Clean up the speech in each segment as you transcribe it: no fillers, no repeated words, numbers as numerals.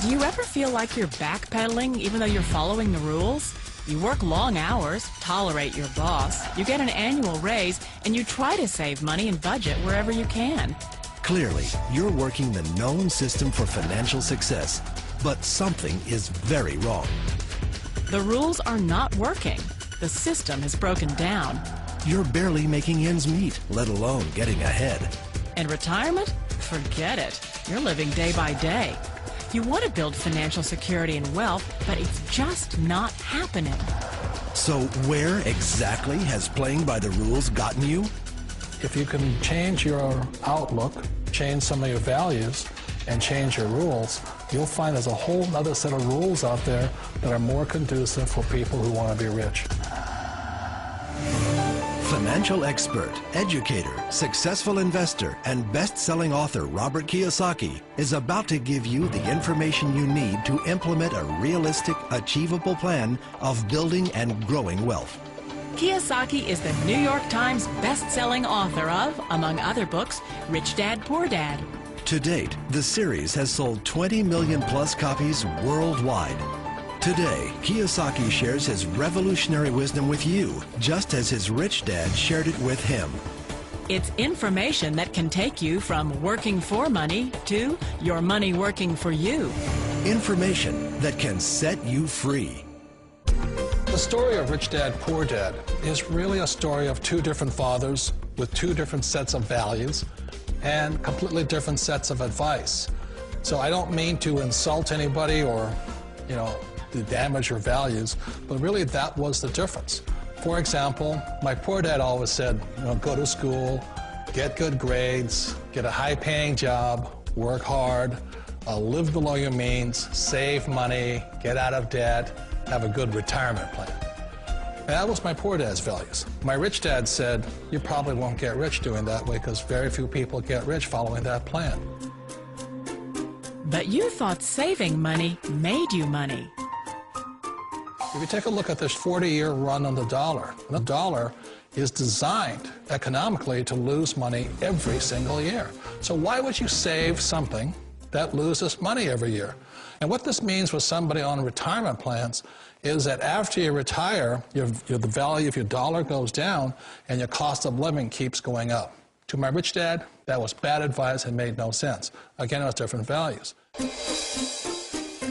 Do you ever feel like you're backpedaling even though you're following the rules? You work long hours, tolerate your boss, you get an annual raise, and you try to save money and budget wherever you can. Clearly, you're working the known system for financial success, but something is very wrong. The rules are not working. The system has broken down. You're barely making ends meet, let alone getting ahead. And retirement? Forget it. You're living day by day. You want to build financial security and wealth, but it's just not happening. So where exactly has playing by the rules gotten you? If you can change your outlook, change some of your values, and change your rules, you'll find there's a whole other set of rules out there that are more conducive for people who want to be rich. Financial expert, educator, successful investor, and best-selling author Robert Kiyosaki is about to give you the information you need to implement a realistic, achievable plan of building and growing wealth. Kiyosaki is the New York Times best-selling author of, among other books, Rich Dad, Poor Dad. To date, the series has sold 20 million plus copies worldwide. Today, Kiyosaki shares his revolutionary wisdom with you, just as his rich dad shared it with him. It's information that can take you from working for money to your money working for you. Information that can set you free. The story of Rich Dad, Poor Dad is really a story of two different fathers with two different sets of values and completely different sets of advice. So I don't mean to insult anybody or, to damage your values, but really that was the difference. For example, my poor dad always said, go to school, get good grades, get a high-paying job, work hard, live below your means, save money, get out of debt, have a good retirement plan. And that was my poor dad's values. My rich dad said, you probably won't get rich doing that way because very few people get rich following that plan. But you thought saving money made you money. If you take a look at this 40-year run on the dollar is designed economically to lose money every single year. So why would you save something that loses money every year? And what this means for somebody on retirement plans is that after you retire, the value of your dollar goes down and your cost of living keeps going up. To my rich dad, that was bad advice and made no sense. Again, it was different values.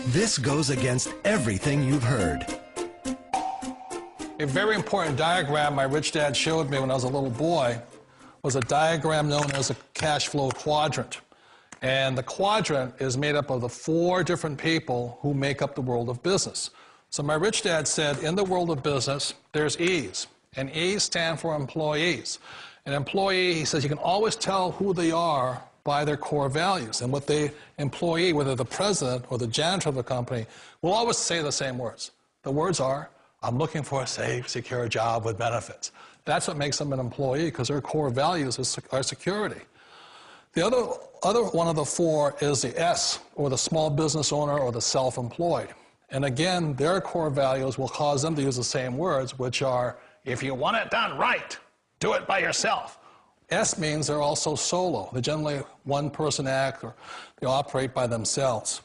This goes against everything you've heard. A very important diagram my rich dad showed me when I was a little boy was a diagram known as a cash flow quadrant. And the quadrant is made up of the 4 different people who make up the world of business. So my rich dad said, in the world of business, there's E's. And E's stand for employees. An employee, he says, you can always tell who they are by their core values. And what the employee, whether the president or the janitor of the company, will always say the same words. The words are, I'm looking for a safe, secure job with benefits. That's what makes them an employee, because their core values are security. The other one of the 4 is the S, or the small business owner or the self-employed. And again, their core values will cause them to use the same words, which are, if you want it done right, do it by yourself. S means they're also solo. They're generally one-person act, or they operate by themselves.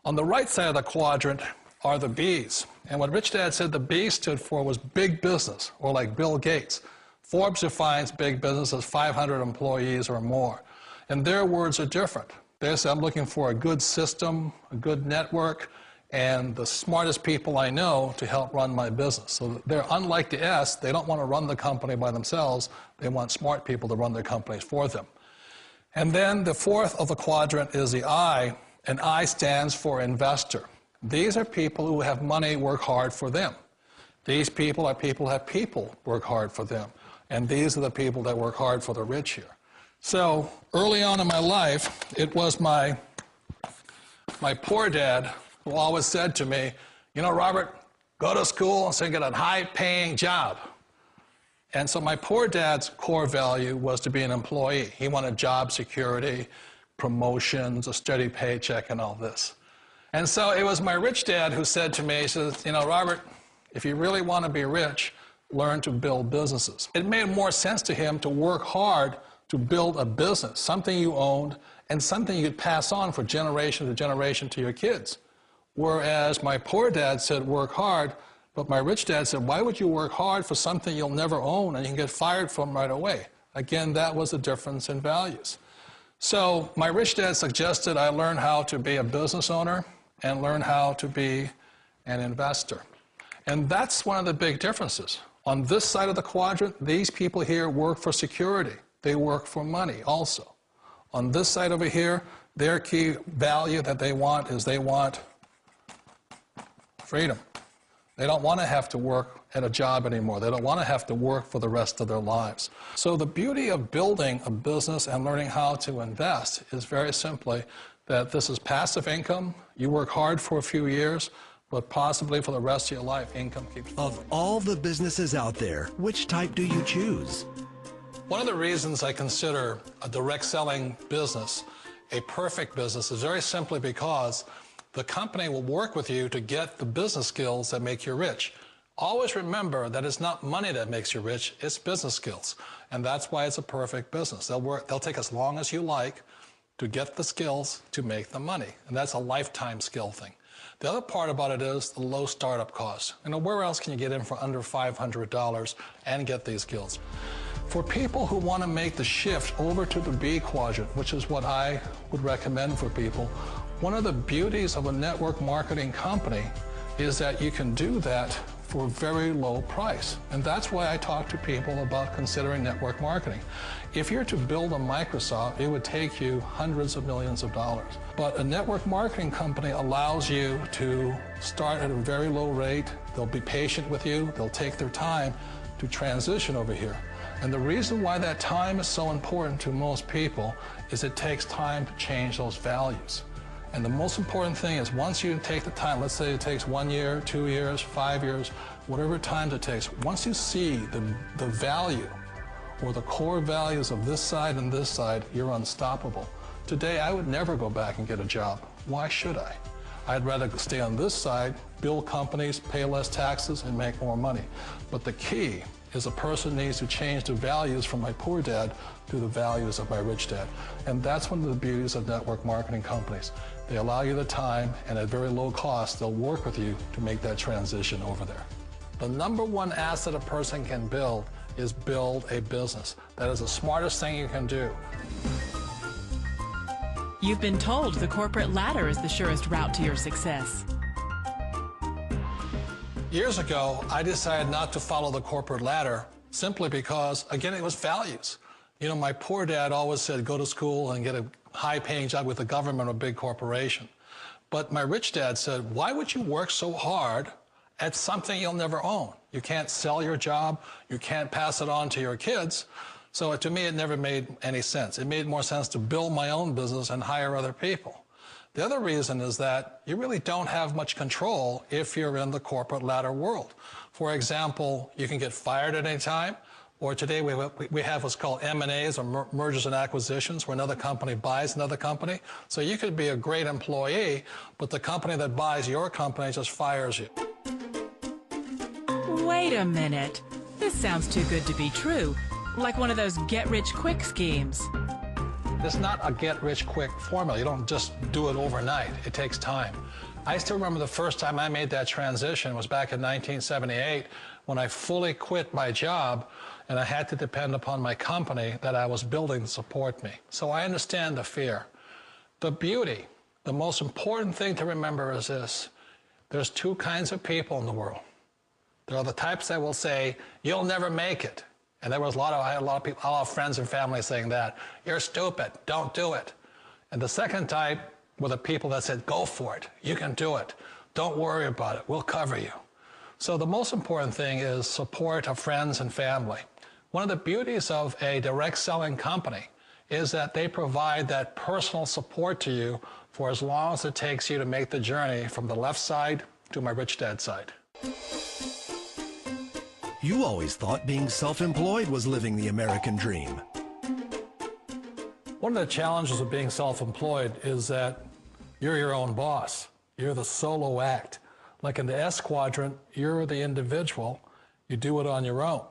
On the right side of the quadrant are the B's. And what Rich Dad said the B stood for was big business, or like Bill Gates. Forbes defines big business as 500 employees or more. And their words are different. They say, I'm looking for a good system, a good network, and the smartest people I know to help run my business. So they're unlike the S. They don't want to run the company by themselves. They want smart people to run their companies for them. And then the 4th of the quadrant is the I, and I stands for investor. These are people who have money work hard for them. These people are people who have people work hard for them. And these are the people that work hard for the rich here. So early on in my life, it was my poor dad who always said to me, Robert, go to school and get a high-paying job. And so my poor dad's core value was to be an employee. He wanted job security, promotions, a steady paycheck, and all this. And so it was my rich dad who said to me, he says, Robert, if you really want to be rich, learn to build businesses. It made more sense to him to work hard to build a business, something you owned, and something you could pass on for generation to generation to your kids. Whereas my poor dad said, work hard, but my rich dad said, why would you work hard for something you'll never own and you can get fired from right away? Again, that was a difference in values. So my rich dad suggested I learn how to be a business owner and learn how to be an investor. And that's one of the big differences. On this side of the quadrant, these people here work for security. They work for money also. On this side over here, their key value that they want is they want freedom. They don't want to have to work at a job anymore. They don't want to have to work for the rest of their lives. So the beauty of building a business and learning how to invest is very simply that this is passive income. You work hard for a few years, but possibly for the rest of your life, income keeps flowing. Of all the businesses out there, which type do you choose? One of the reasons I consider a direct selling business a perfect business is very simply because the company will work with you to get the business skills that make you rich. Always remember that it's not money that makes you rich, it's business skills. And that's why it's a perfect business. They'll take as long as you like to get the skills to make the money. And that's a lifetime skill thing. The other part about it is the low startup cost. You know, where else can you get in for under $500 and get these skills? For people who want to make the shift over to the B quadrant, which is what I would recommend for people, one of the beauties of a network marketing company is that you can do that for a very low price. And that's why I talk to people about considering network marketing. If you're to build a Microsoft, it would take you hundreds of millions of dollars. But a network marketing company allows you to start at a very low rate. They'll be patient with you. They'll take their time to transition over here. And the reason why that time is so important to most people is it takes time to change those values. And the most important thing is once you take the time, let's say it takes 1 year, 2 years, 5 years, whatever time it takes, once you see the value or the core values of this side and this side, you're unstoppable. Today, I would never go back and get a job. Why should I? I'd rather stay on this side, build companies, pay less taxes, and make more money. But the key is a person needs to change the values from my poor dad to the values of my rich dad. And that's one of the beauties of network marketing companies. They allow you the time, and at very low cost, they'll work with you to make that transition over there. The number one asset a person can build is build a business. That is the smartest thing you can do. You've been told the corporate ladder is the surest route to your success. Years ago, I decided not to follow the corporate ladder simply because, again, it was values. You know, my poor dad always said, go to school and get a high-paying job with the government or a big corporation. But my rich dad said, why would you work so hard at something you'll never own? You can't sell your job. You can't pass it on to your kids. So to me, it never made any sense. It made more sense to build my own business and hire other people. The other reason is that you really don't have much control if you're in the corporate ladder world. For example, you can get fired at any time, or today we have what's called M&As, or mergers and acquisitions, where another company buys another company. So you could be a great employee, but the company that buys your company just fires you. Wait a minute. This sounds too good to be true. Like one of those get-rich-quick schemes. It's not a get-rich-quick formula. You don't just do it overnight. It takes time. I still remember the first time I made that transition was back in 1978 when I fully quit my job and I had to depend upon my company that I was building to support me. So I understand the fear. The beauty, the most important thing to remember is this. There's two kinds of people in the world. There are the types that will say, you'll never make it. And there was I had a lot of people, a lot of friends and family saying that. You're stupid, don't do it. And the second type were the people that said, go for it, you can do it. Don't worry about it, we'll cover you. So the most important thing is support of friends and family. One of the beauties of a direct selling company is that they provide that personal support to you for as long as it takes you to make the journey from the left side to my rich dad's side. You always thought being self-employed was living the American dream. One of the challenges of being self-employed is that you're your own boss. You're the solo act. Like in the S quadrant, you're the individual. You do it on your own.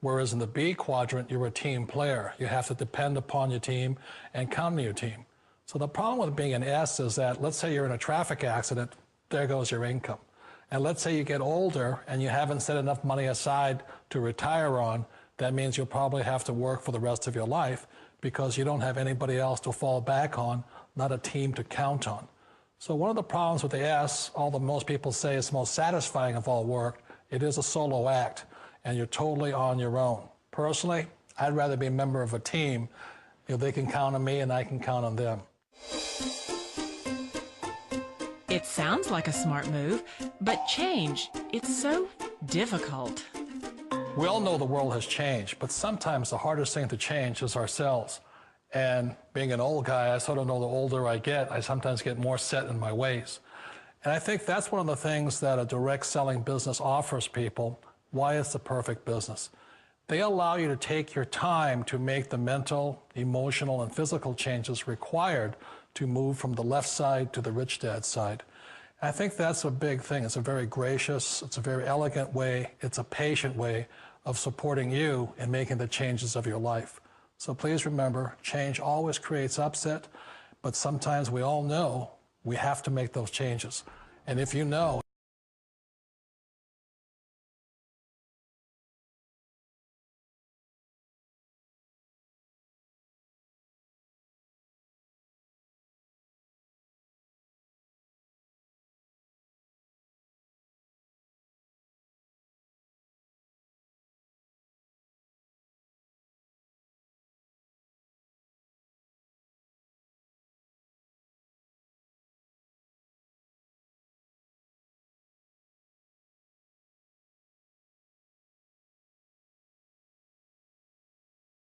Whereas in the B quadrant, you're a team player. You have to depend upon your team and count on your team. So the problem with being an S is that, let's say you're in a traffic accident, there goes your income. And let's say you get older and you haven't set enough money aside to retire on, that means you'll probably have to work for the rest of your life because you don't have anybody else to fall back on, not a team to count on. So one of the problems with the S, although most people say it's the most satisfying of all work, it is a solo act and you're totally on your own. Personally, I'd rather be a member of a team. They can count on me and I can count on them. It sounds like a smart move, but change, it's so difficult. We all know the world has changed, but sometimes the hardest thing to change is ourselves. And being an old guy, I sort of know the older I get, I sometimes get more set in my ways. And I think that's one of the things that a direct selling business offers people, why it's the perfect business. They allow you to take your time to make the mental, emotional, and physical changes required to move from the left side to the rich dad side. I think that's a big thing. It's a very gracious, it's a very elegant way, it's a patient way of supporting you in making the changes of your life. So please remember, change always creates upset, but sometimes we all know we have to make those changes. And if you know